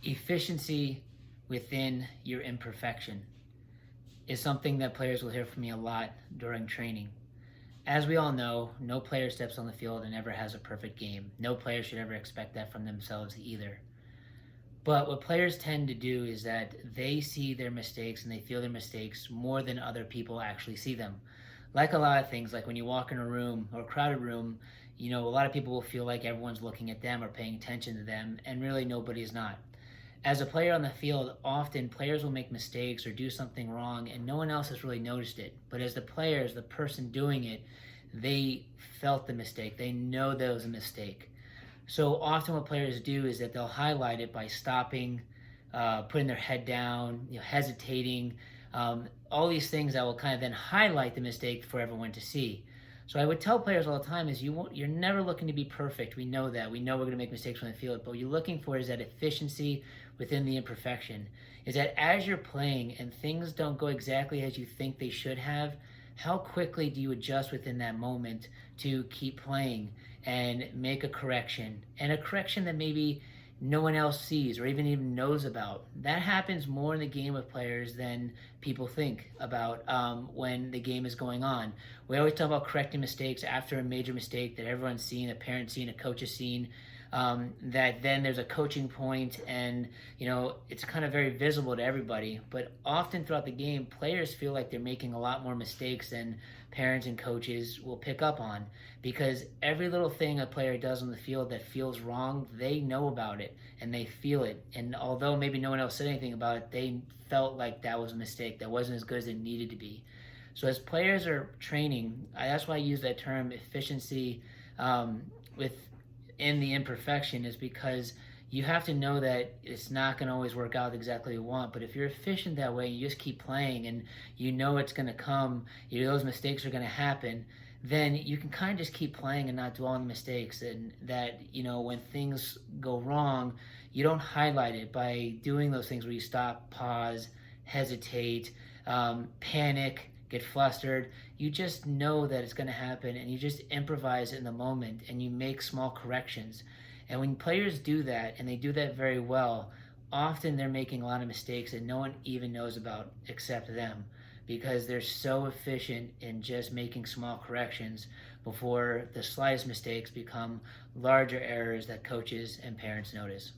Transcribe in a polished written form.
Efficiency within your imperfection is something that players will hear from me a lot during training. As we all know, no player steps on the field and ever has a perfect game. No player should ever expect that from themselves either. But what players tend to do is that they see their mistakes and they feel their mistakes more than other people actually see them. Like a lot of things, like when you walk in a room or a crowded room, a lot of people will feel like everyone's looking at them or paying attention to them, and really nobody is not. As a player on the field, often players will make mistakes or do something wrong and no one else has really noticed it. But as the players, the person doing it, they felt the mistake. They know there was a mistake. So often what players do is that they'll highlight it by stopping, putting their head down, hesitating, all these things that will kind of then highlight the mistake for everyone to see. So I would tell players all the time is you're never looking to be perfect. We know that. We know we're going to make mistakes on the field, but what you're looking for is that efficiency within the imperfection. Is that as you're playing and things don't go exactly as you think they should have, how quickly do you adjust within that moment to keep playing and make a correction, and a correction that maybe no one else sees or even knows about? That happens more in the game of players than people think about when the game is going on. We always talk about correcting mistakes after a major mistake that everyone's seen, a parent's seen, a coach has seen, that then there's a coaching point and it's kind of very visible to everybody. But often throughout the game, players feel like they're making a lot more mistakes than parents and coaches will pick up on, because every little thing a player does on the field that feels wrong, they know about it and they feel it. And although maybe no one else said anything about it, they felt like that was a mistake that wasn't as good as it needed to be. So as players are training, that's why I use that term efficiency within the imperfection, is because you have to know that it's not going to always work out exactly you want. But if you're efficient that way, you just keep playing and it's going to come, those mistakes are going to happen, then you can kind of just keep playing and not dwell on the mistakes. And that, when things go wrong, you don't highlight it by doing those things where you stop, pause, hesitate, panic, get flustered. You just know that it's going to happen and you just improvise in the moment and you make small corrections. And when players do that, and they do that very well, often they're making a lot of mistakes that no one even knows about except them, because they're so efficient in just making small corrections before the slightest mistakes become larger errors that coaches and parents notice.